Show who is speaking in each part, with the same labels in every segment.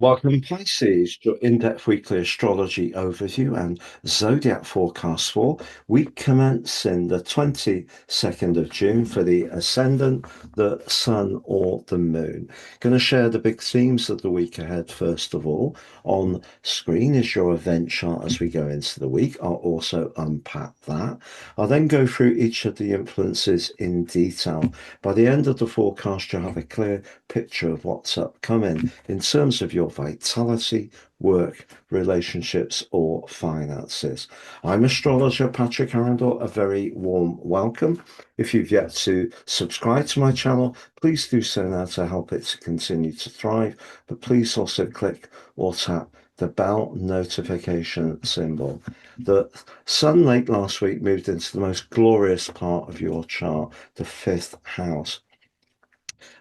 Speaker 1: Welcome, Pisces, your in-depth weekly astrology overview and zodiac forecast for week commencing the 22nd of June for the ascendant, the sun, or the moon. Going to share the big themes of the week ahead, first of all. On screen is your event chart as we go into the week. I'll also unpack that. I'll then go through each of the influences in detail. By the end of the forecast, you'll have a clear picture of what's upcoming in terms of your vitality, work, relationships, or finances. I'm astrologer Patrick Arundel. A very warm welcome. If you've yet to subscribe to my channel, please do so now to help it to continue to thrive. But please also click or tap the bell notification symbol. The sun late last week moved into the most glorious part of your chart, the fifth house,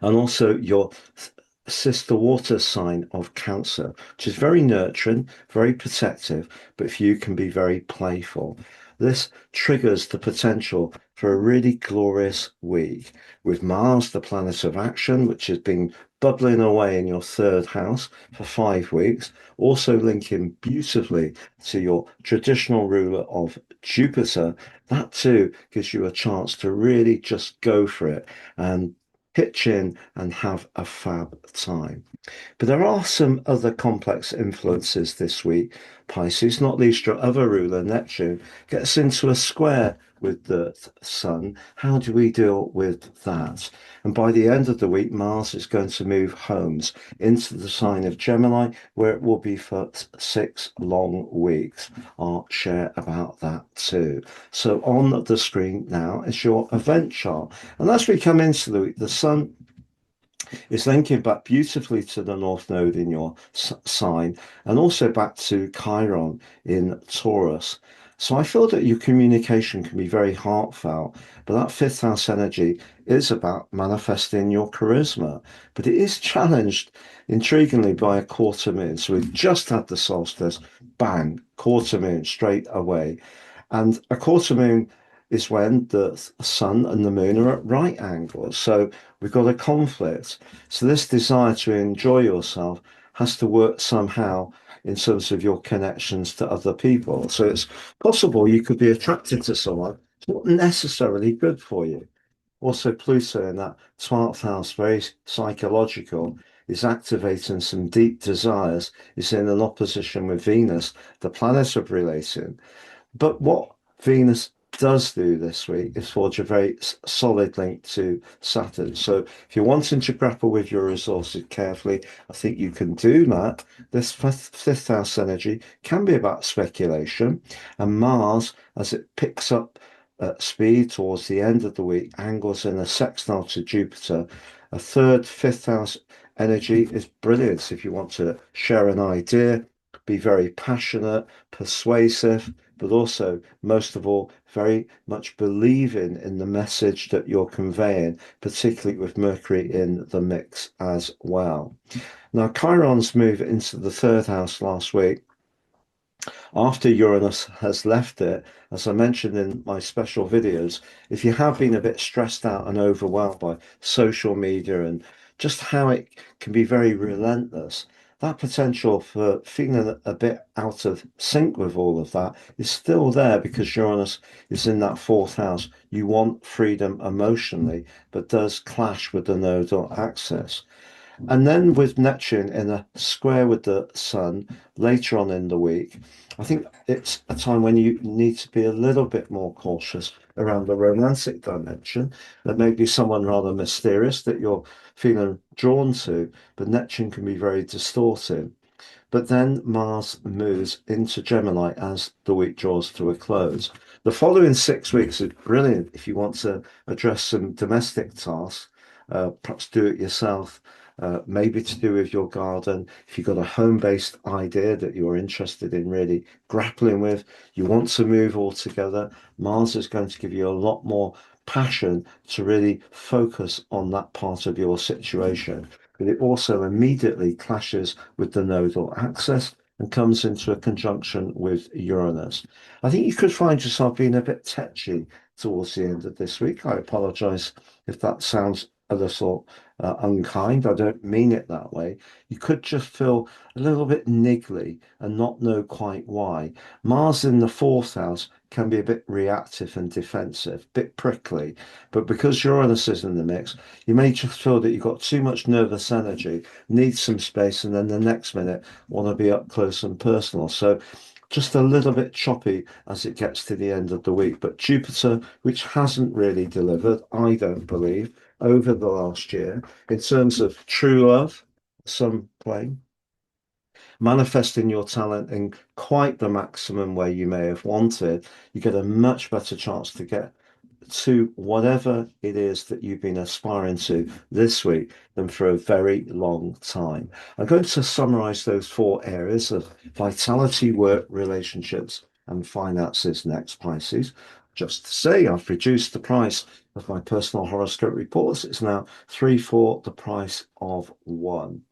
Speaker 1: and also your sister water sign of Cancer, which is very nurturing, very protective, but for you can be very playful. This triggers the potential for a really glorious week with Mars, the planet of action, which has been bubbling away in your third house for 5 weeks, also linking beautifully to your traditional ruler of Jupiter. That too gives you a chance to really just go for it and pitch in and have a fab time. But there are some other complex influences this week. Pisces, not least your other ruler, Neptune, gets into a square with the sun. How do we deal with that? And by the end of the week, Mars is going to move homes into the sign of Gemini, where it will be for 6 long weeks. I'll share about that too. So on the screen now is your event chart. And as we come into the week, the sun is linking back beautifully to the North Node in your sign and also back to Chiron in Taurus. So I feel that your communication can be very heartfelt, but that fifth house energy is about manifesting your charisma. But it is challenged, intriguingly, by a quarter moon. So we've just had the solstice, bang, quarter moon straight away. And a quarter moon is when the sun and the moon are at right angles. So we've got a conflict. So this desire to enjoy yourself has to work somehow in terms of your connections to other people. So it's possible you could be attracted to someone. It's not necessarily good for you. Also, Pluto in that 12th house, very psychological, is activating some deep desires. It's in an opposition with Venus, the planet of relating. But what Venus does do this week is forge a very solid link to Saturn. So if you're wanting to grapple with your resources carefully, I think you can do that. This fifth house energy can be about speculation, and Mars, as it picks up at speed towards the end of the week, angles in a sextile to Jupiter. A third, fifth house energy is brilliant if you want to share an idea, be very passionate, persuasive, but also, most of all, very much believing in the message that you're conveying, particularly with Mercury in the mix as well. Now, Chiron's move into the third house last week, after Uranus has left it, as I mentioned in my special videos, if you have been a bit stressed out and overwhelmed by social media and just how it can be very relentless, that potential for feeling a bit out of sync with all of that is still there because Uranus is in that fourth house. You want freedom emotionally, but does clash with the nodal axis. And then with Neptune in a square with the Sun later on in the week, I think it's a time when you need to be a little bit more cautious around the romantic dimension. There may be someone rather mysterious that you're feeling drawn to, but Neptune can be very distorting. But then Mars moves into Gemini as the week draws to a close. The following 6 weeks is brilliant if you want to address some domestic tasks, perhaps do it yourself, maybe to do with your garden. If you've got a home-based idea that you're interested in really grappling with, you want to move all together, Mars is going to give you a lot more passion to really focus on that part of your situation. But it also immediately clashes with the nodal axis and comes into a conjunction with Uranus. I think you could find yourself being a bit tetchy towards the end of this week. I apologize if that sounds a little unkind. I don't mean it that way. You could just feel a little bit niggly and not know quite why. Mars in the fourth house can be a bit reactive and defensive, a bit prickly. But because Uranus is in the mix, you may just feel that you've got too much nervous energy, need some space, and then the next minute want to be up close and personal. So just a little bit choppy as it gets to the end of the week. But Jupiter, which hasn't really delivered, I don't believe, over the last year, in terms of true love, some claim, manifesting your talent in quite the maximum way you may have wanted, you get a much better chance to get to whatever it is that you've been aspiring to this week than for a very long time. I'm going to summarize those four areas of vitality, work, relationships, and finances next, Pisces. Just to say, I've reduced the price of my personal horoscope reports. It's now three for the price of one.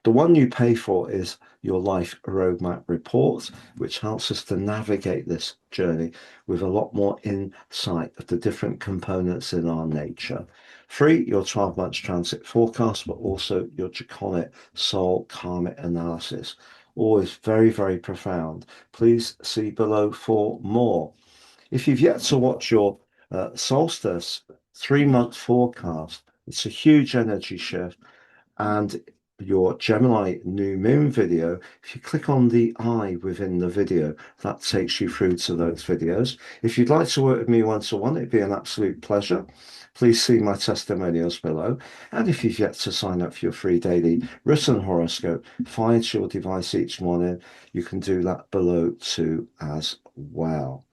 Speaker 1: The one you pay for is your life roadmap report, which helps us to navigate this journey with a lot more insight of the different components in our nature. Free, your 12 months transit forecast, but also your Draconic soul karmic analysis. Always very, very profound. Please see below for more. If you've yet to watch your solstice 3 month forecast, it's a huge energy shift and your Gemini new moon video, if you click on the eye within the video, that takes you through to those videos. If you'd like to work with me one-to-one, it'd be an absolute pleasure. Please see my testimonials below. And if you've yet to sign up for your free daily written horoscope, find your device each morning, you can do that below too as well.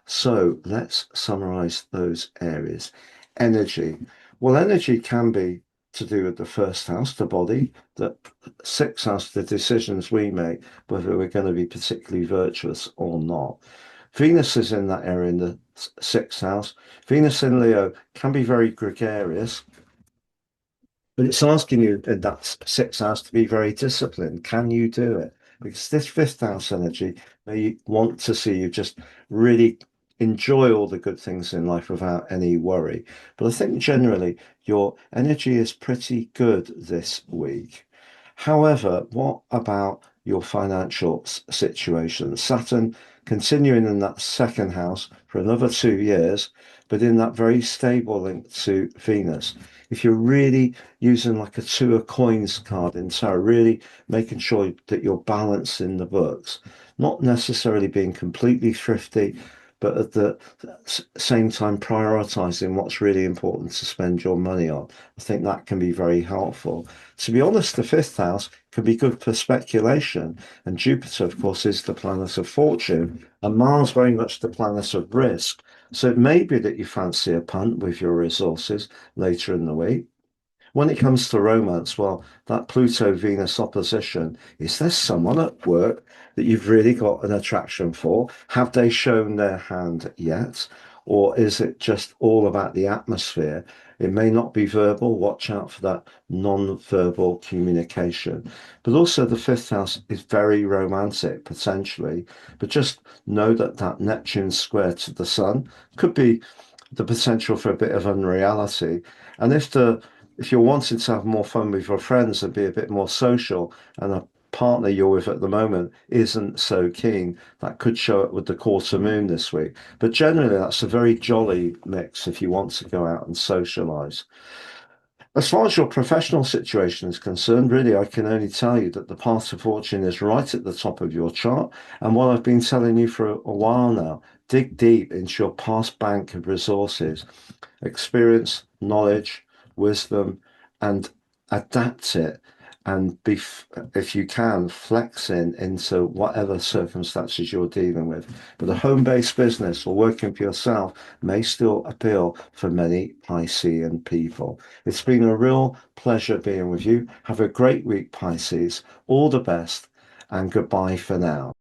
Speaker 1: So let's summarize those areas. Energy. Well, energy can be to do with the first house, the body, the sixth house, the decisions we make, whether we're going to be particularly virtuous or not. Venus is in that area in the sixth house. Venus in Leo can be very gregarious, but it's asking you in that sixth house to be very disciplined. Can you do it? Because this fifth house energy, they want to see you just really enjoy all the good things in life without any worry. But I think generally your energy is pretty good this week. However, what about your financial situation? Saturn continuing in that second house for another 2 years, but in that very stable link to Venus. If you're really using like a two of coins card in tarot, really making sure that you're balancing the books, not necessarily being completely thrifty, but at the same time prioritizing what's really important to spend your money on. I think that can be very helpful. To be honest, the fifth house can be good for speculation. And Jupiter, of course, is the planet of fortune, and Mars very much the planet of risk. So it may be that you fancy a punt with your resources later in the week. When it comes to romance, well, that Pluto Venus opposition, is there someone at work that you've really got an attraction for? Have they shown their hand yet? Or is it just all about the atmosphere? It may not be verbal. Watch out for that non-verbal communication. But also, the fifth house is very romantic potentially. But just know that that Neptune square to the sun could be the potential for a bit of unreality. And if you're wanting to have more fun with your friends and be a bit more social, and a partner you're with at the moment isn't so keen, that could show up with the quarter moon this week. But generally, that's a very jolly mix if you want to go out and socialize. As far as your professional situation is concerned, really, I can only tell you that the path of fortune is right at the top of your chart. And what I've been telling you for a while now, dig deep into your past bank of resources, experience, knowledge, wisdom, and adapt it. And be, if you can, flex into whatever circumstances you're dealing with. But a home-based business or working for yourself may still appeal for many Piscean people. It's been a real pleasure being with you. Have a great week, Pisces. All the best, and goodbye for now.